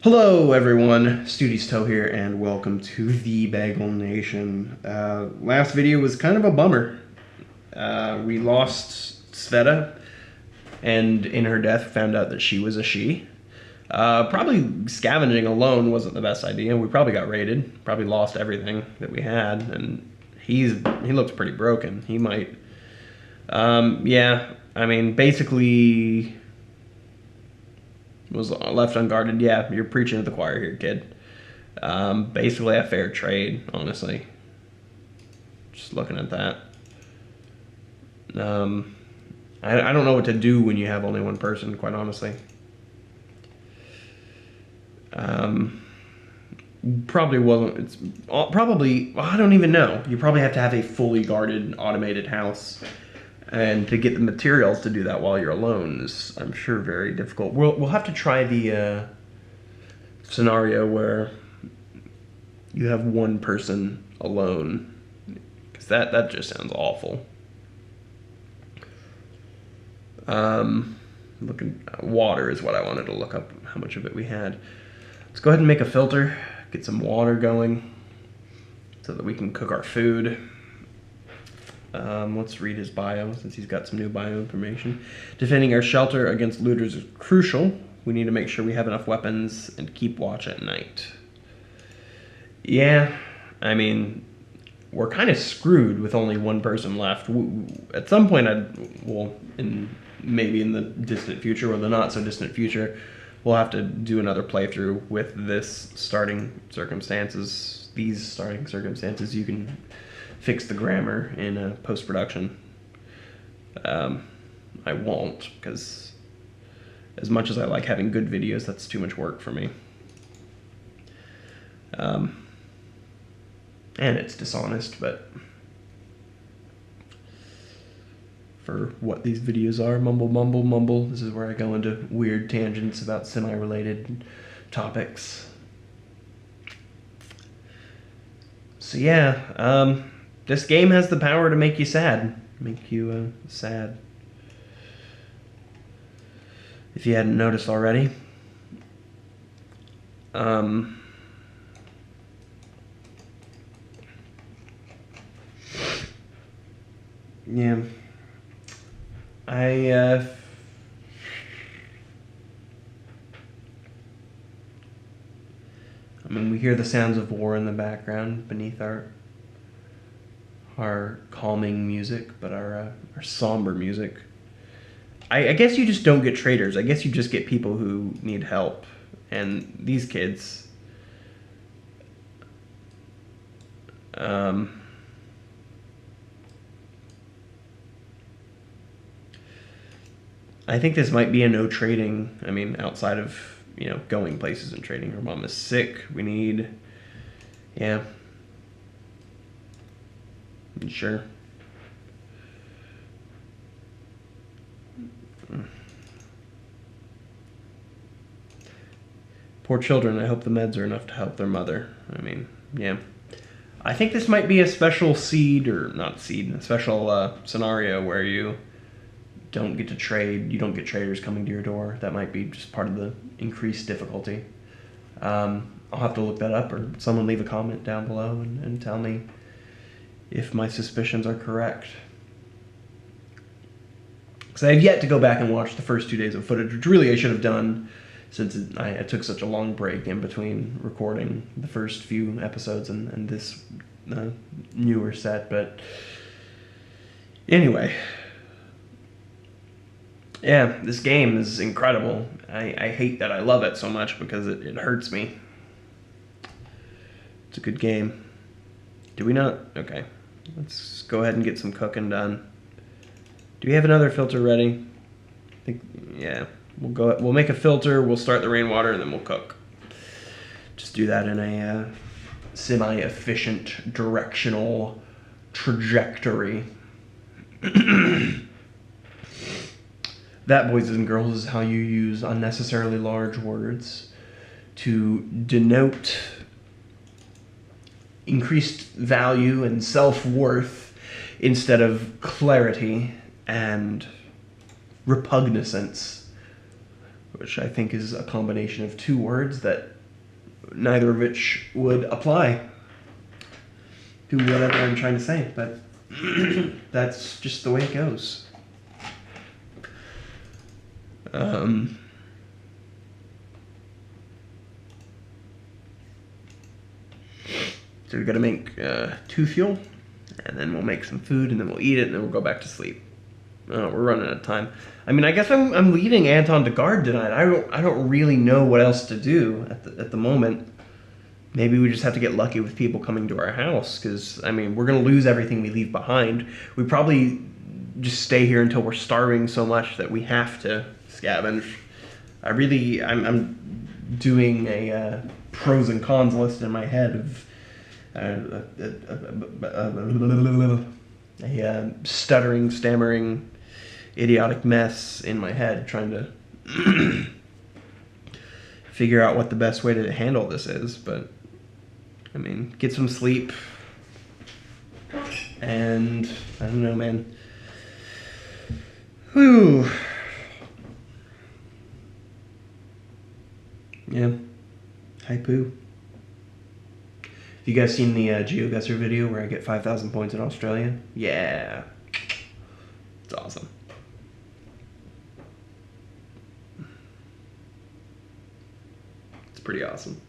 Hello everyone, StudiousToe here, and welcome to the Bagel Nation. Last video was kind of a bummer. We lost Sveta, and in her death found out that she was a she. Probably scavenging alone wasn't the best idea. We probably got raided, probably lost everything that we had, and he looks pretty broken. He might... yeah, I mean, basically... was left unguarded. Yeah, you're preaching to the choir here, kid. Basically a fair trade, honestly. Just looking at that. I don't know what to do when you have only one person, quite honestly. Probably wasn't. It's probably. Well, I don't even know. You probably have to have a fully guarded, automated house. And to get the materials to do that while you're alone is, I'm sure, very difficult. We'll have to try the scenario where you have one person alone, because that just sounds awful. Looking water is what I wanted to look up how much of it we had. Let's go ahead and make a filter, get some water going, so that we can cook our food. Let's read his bio, since he's got some new bio information. Defending our shelter against looters is crucial. We need to make sure we have enough weapons and keep watch at night. Yeah, I mean, we're kind of screwed with only one person left. At some point, maybe in the distant future or the not so distant future, we'll have to do another playthrough with these starting circumstances. You can fix the grammar in post-production. I won't, because as much as I like having good videos, that's too much work for me. And it's dishonest, but for what these videos are, mumble, mumble, mumble, this is where I go into weird tangents about semi-related topics. So yeah, this game has the power to make you sad. Make you sad. If you hadn't noticed already. Yeah. I mean, we hear the sounds of war in the background beneath our calming music, but our somber music. I guess you just don't get traders. I guess you just get people who need help. And these kids... I think this might be a no trading. I mean, outside of, going places and trading. Her mom is sick. We need... Yeah. Sure. Poor children. I hope the meds are enough to help their mother. I mean, yeah. I think this might be a special seed, or not seed, a special scenario where you don't get to trade. You don't get traders coming to your door. That might be just part of the increased difficulty. I'll have to look that up, or someone leave a comment down below and tell me if my suspicions are correct. Because I have yet to go back and watch the first 2 days of footage, which really I should have done, since I took such a long break in between recording the first few episodes and this newer set. But anyway, yeah, this game is incredible. I hate that I love it so much, because it hurts me. It's a good game. Do we not? Okay. Let's go ahead and get some cooking done. Do we have another filter ready? I think, yeah. We'll make a filter, we'll start the rainwater, and then we'll cook. Just do that in a semi-efficient directional trajectory. That, boys and girls, is how you use unnecessarily large words to denote increased value and self-worth instead of clarity and repugnance which I think is a combination of two words that neither of which would apply to whatever I'm trying to say, but that's just the way it goes. So we got to make 2 fuel, and then we'll make some food, and then we'll eat it, and then we'll go back to sleep. Oh, we're running out of time. I mean, I guess I'm leaving Anton to guard tonight. I don't really know what else to do at the moment. Maybe we just have to get lucky with people coming to our house, because I mean, we're gonna lose everything we leave behind. We probably just stay here until we're starving so much that we have to scavenge. I'm doing a pros and cons list in my head of a stuttering, stammering, idiotic mess in my head, trying to figure out what the best way to handle this is. But I mean, get some sleep, and I don't know, man. Whew. Yeah. Hi, poo. Have you guys seen the GeoGuessr video where I get 5,000 points in Australia? Yeah. It's awesome. It's pretty awesome.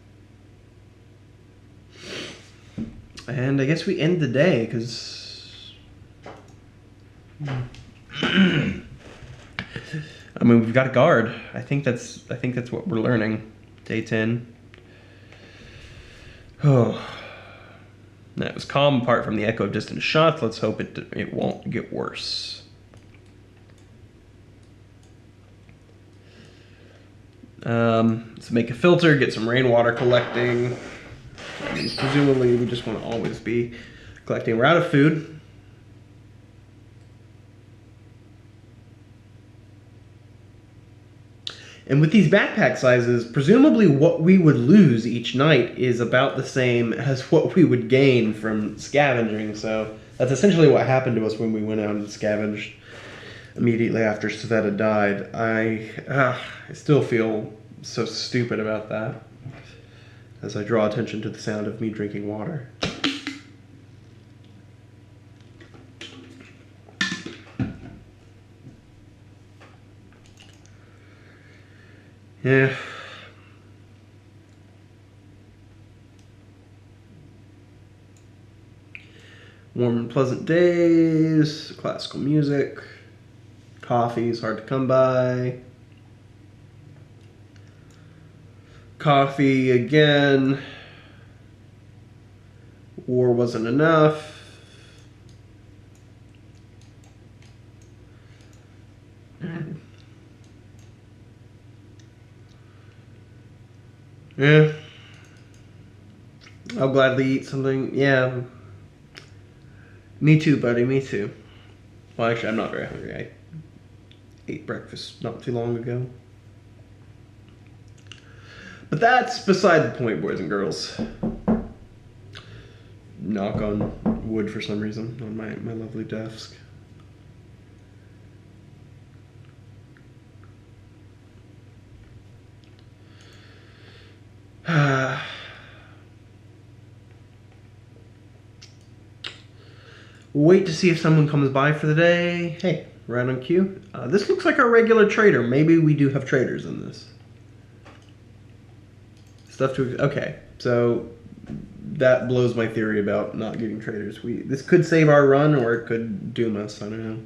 And I guess we end the day, because I mean, we've got a guard. I think that's what we're learning. Day 10. Oh. That was calm apart from the echo of distant shots. Let's hope it won't get worse. Let's make a filter, get some rainwater collecting. I mean, presumably we just want to always be collecting. We're out of food. And with these backpack sizes, presumably what we would lose each night is about the same as what we would gain from scavenging. So that's essentially what happened to us when we went out and scavenged immediately after Sveta died. I still feel so stupid about that as I draw attention to the sound of me drinking water. Yeah. Warm and pleasant days, classical music, coffee is hard to come by. Coffee again. War wasn't enough. Yeah. I'll gladly eat something. Yeah. Me too, buddy. Me too. Well, actually, I'm not very hungry. I ate breakfast not too long ago. But that's beside the point, boys and girls. Knock on wood for some reason on my lovely desk. Wait to see if someone comes by for the day. Hey, right on cue. This looks like our regular trader. Maybe we do have traders in this. Stuff to... Okay, so that blows my theory about not getting traders. This could save our run, or it could doom us. I don't know.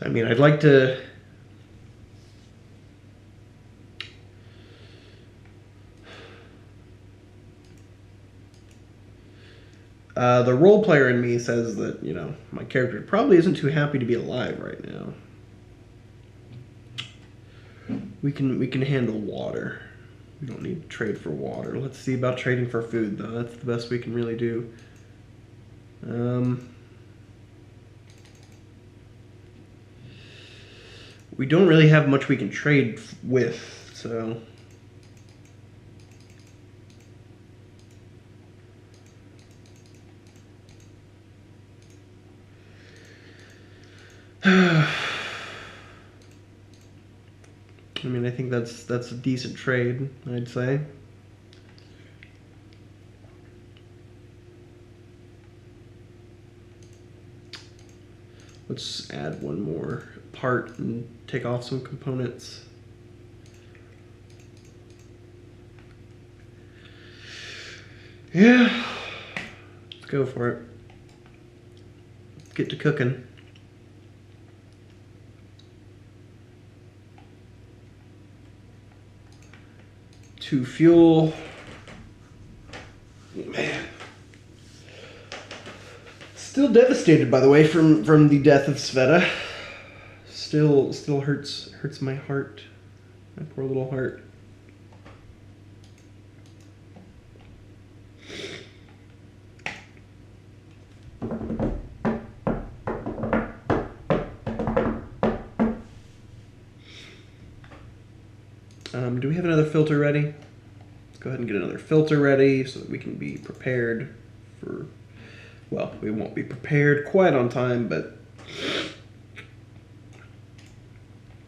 I mean, I'd like to... the role player in me says that, you know, my character probably isn't too happy to be alive right now. We can handle water. We don't need to trade for water. Let's see about trading for food, though. That's the best we can really do. We don't really have much we can trade with, so... I mean, I think that's a decent trade, I'd say. Let's add one more part and take off some components. Yeah, let's go for it. Let's get to cooking. To fuel. Man. Still devastated, by the way, from the death of Sveta. Still hurts my heart. My poor little heart. Do we have another filter ready? Let's go ahead and get another filter ready so that we can be prepared for, well, we won't be prepared quite on time, but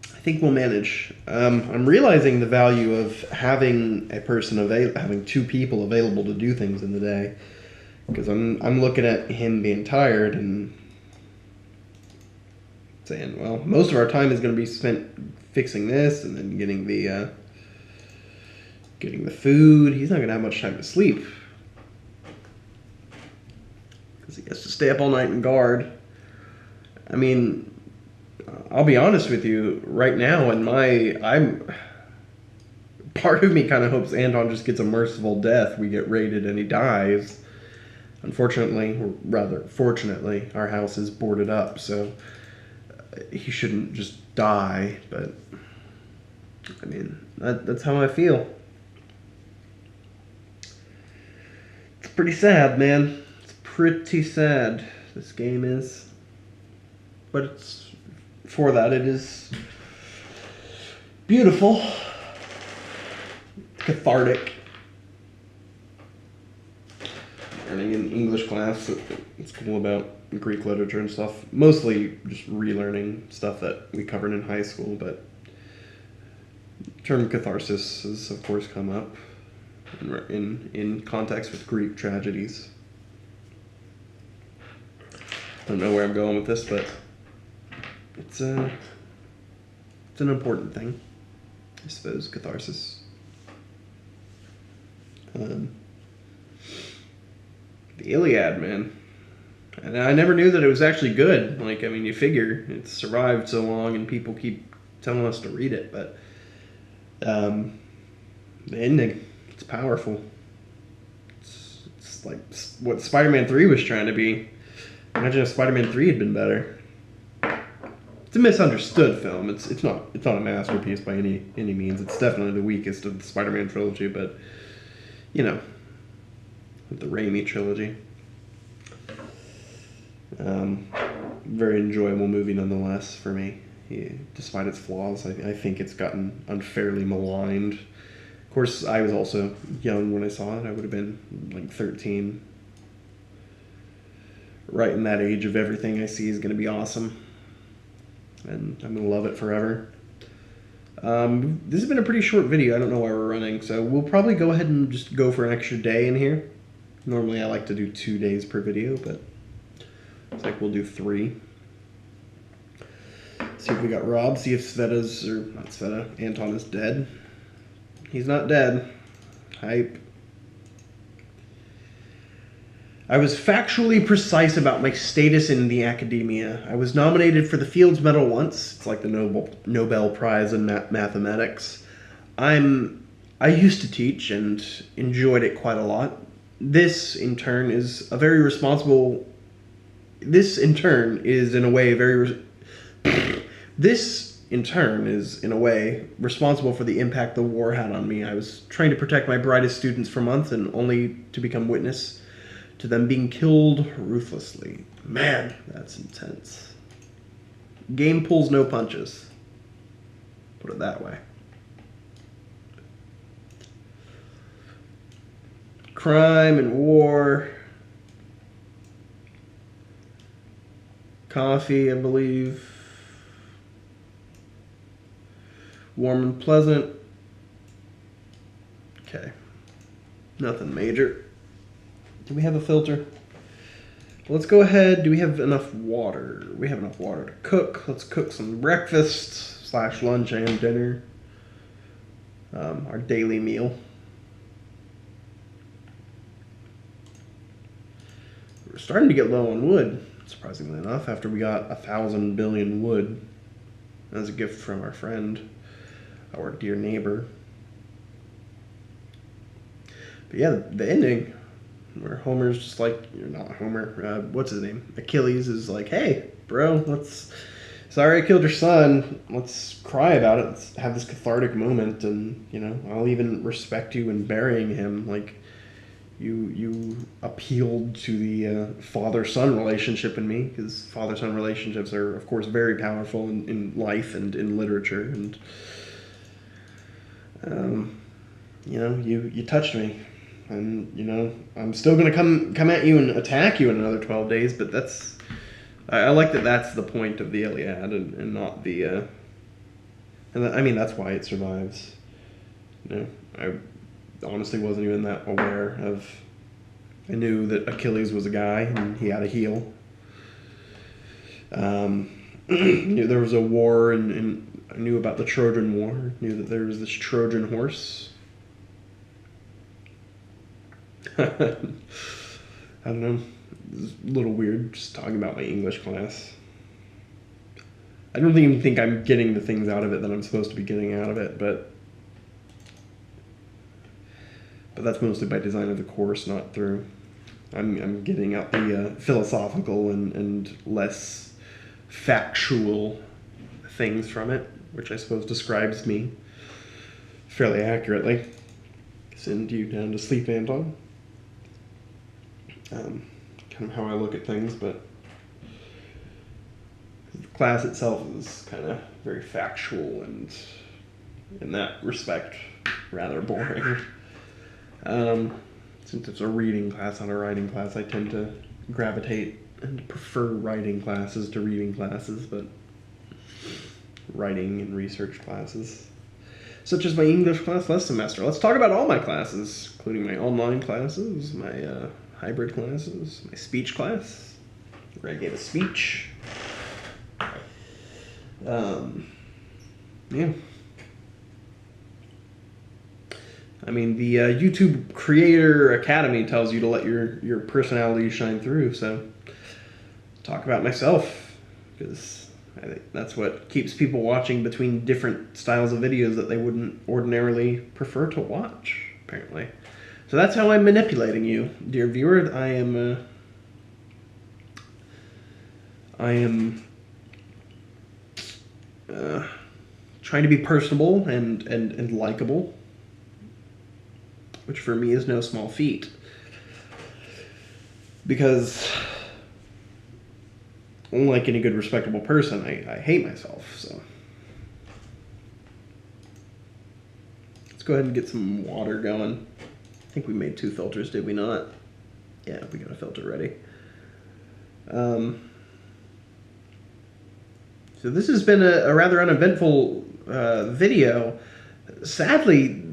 I think we'll manage. I'm realizing the value of having a person having two people available to do things in the day, because I'm looking at him being tired and saying, well, most of our time is going to be spent fixing this and then getting the food. He's not going to have much time to sleep because he has to stay up all night and guard. I mean, I'll be honest with you, right now, part of me kind of hopes Anton just gets a merciful death. We get raided and he dies. Unfortunately, or rather fortunately, our house is boarded up, so he shouldn't just die, but I mean, that's how I feel. It's pretty sad, man. It's pretty sad, this game is. But it's, for that, it is beautiful, cathartic. Learning in English class, it's cool about Greek literature and stuff. Mostly just relearning stuff that we covered in high school, but the term catharsis has, of course, come up in context with Greek tragedies. I don't know where I'm going with this, but it's an important thing, I suppose, catharsis. The Iliad, man. And I never knew that it was actually good. Like, I mean, you figure it's survived so long and people keep telling us to read it, but the ending, it's powerful. It's like what Spider-Man 3 was trying to be. Imagine if Spider-Man 3 had been better. It's a misunderstood film. It's not a masterpiece by any means. It's definitely the weakest of the Spider-Man trilogy, but you know, the Raimi trilogy. Very enjoyable movie nonetheless for me. Despite its flaws, I think it's gotten unfairly maligned. Of course, I was also young when I saw it. I would have been like 13. Right in that age of everything I see is going to be awesome. And I'm going to love it forever. This has been a pretty short video. I don't know why we're running, so we'll probably go ahead and just go for an extra day in here. Normally I like to do 2 days per video, but it's like we'll do 3. See if we got robbed, see if Sveta's, or not Sveta, Anton is dead. He's not dead. Hype. I was factually precise about my status in the academia. I was nominated for the Fields Medal once. It's like the Nobel Prize in Mathematics. I used to teach and enjoyed it quite a lot. This, in turn, is in a way, responsible for the impact the war had on me. I was trying to protect my brightest students for months and only to become witness to them being killed ruthlessly. Man, that's intense. Game pulls no punches. Put it that way. Crime and war. Coffee, I believe. warm and pleasant. Okay, nothing major. Do we have a filter? Let's go ahead. Do we have enough water? We have enough water to cook. Let's cook some breakfast / lunch and dinner. Our daily meal. We're starting to get low on wood, surprisingly enough, after we got 1,000 billion wood as a gift from our friend, our dear neighbor. But yeah, the ending, where Homer's just like, you're not Homer, what's his name? Achilles is like, hey, bro, sorry I killed your son. Let's cry about it. Let's have this cathartic moment, and, you know, I'll even respect you in burying him. Like, you appealed to the father-son relationship in me, because father-son relationships are, of course, very powerful in life and in literature, and, you know, you touched me. And, you know, I'm still going to come at you and attack you in another 12 days, but I like that that's the point of the Iliad and not the, I mean, that's why it survives. You know, I honestly wasn't even that aware of, I knew that Achilles was a guy and he had a heel. Knew there was a war, and I knew about the Trojan War, knew that there was this Trojan horse. I don't know, it's a little weird just talking about my English class. I don't even think I'm getting the things out of it that I'm supposed to be getting out of it, but that's mostly by design of the course, not through. I'm getting out the philosophical and less factual things from it, which I suppose describes me fairly accurately. Send you down to sleep, Anton. Kind of how I look at things, but the class itself is kind of very factual and, in that respect, rather boring. Since it's a reading class, not a writing class, I tend to gravitate and prefer writing classes to reading classes, but writing and research classes, such as my English class last semester. Let's talk about all my classes, including my online classes, my hybrid classes, my speech class, where I gave a speech. Yeah. I mean, the YouTube Creator Academy tells you to let your personality shine through, so talk about myself, because I think that's what keeps people watching between different styles of videos that they wouldn't ordinarily prefer to watch, apparently. So that's how I'm manipulating you, dear viewer. I am trying to be personable and likable, which for me is no small feat, because unlike any good respectable person, I hate myself. So let's go ahead and get some water going. I think we made 2 filters, did we not? Yeah, we got a filter ready. So this has been a rather uneventful video. Sadly,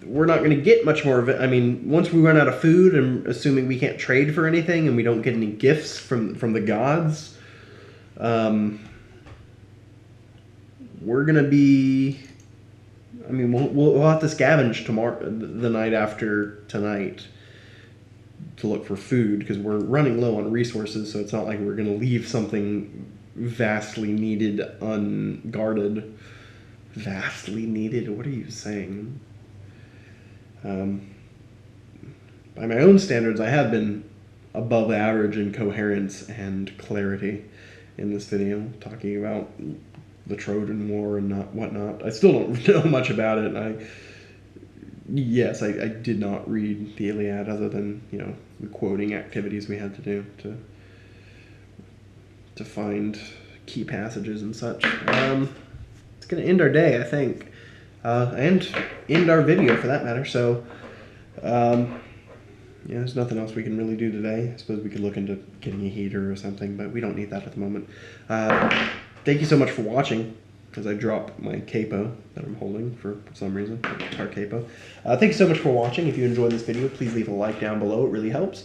we're not going to get much more of it. I mean, once we run out of food, and assuming we can't trade for anything and we don't get any gifts from the gods, we're going to be... I mean, we'll have to scavenge tomorrow, the night after tonight, to look for food, because we're running low on resources, so it's not like we're going to leave something vastly needed unguarded. Vastly needed? What are you saying? By my own standards, I have been above average in coherence and clarity in this video, talking about the Trojan War and whatnot. I still don't know much about it. I did not read the Iliad, other than, you know, the quoting activities we had to do to find key passages and such. It's going to end our day, I think, and end our video for that matter. So, yeah, there's nothing else we can really do today. I suppose we could look into getting a heater or something, but we don't need that at the moment. Thank you so much for watching. because I dropped my capo that I'm holding for some reason, guitar capo. Thank you so much for watching. If you enjoyed this video, please leave a like down below. It really helps.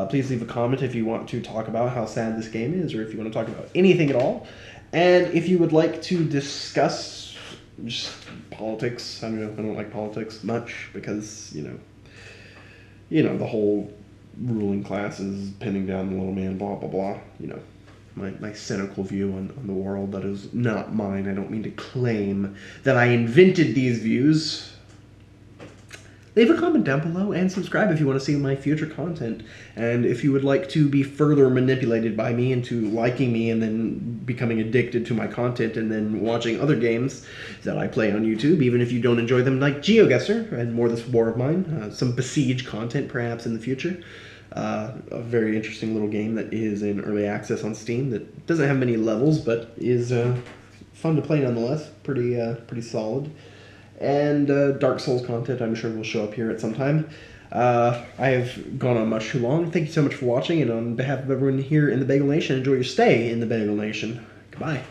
Please leave a comment if you want to talk about how sad this game is, or if you want to talk about anything at all. And if you would like to discuss just politics, I don't like politics much because, you know, the whole ruling class is pinning down the little man, blah, blah, blah, you know. My cynical view on the world that is not mine. I don't mean to claim that I invented these views. Leave a comment down below and subscribe if you want to see my future content. And if you would like to be further manipulated by me into liking me and then becoming addicted to my content and then watching other games that I play on YouTube, even if you don't enjoy them, like GeoGuessr and more This War of Mine, some Besiege content perhaps in the future. A very interesting little game that is in early access on Steam that doesn't have many levels, but is fun to play nonetheless. Pretty solid. And Dark Souls content I'm sure will show up here at some time. I have gone on much too long. Thank you so much for watching, and on behalf of everyone here in the Bagel Nation, enjoy your stay in the Bagel Nation. Goodbye.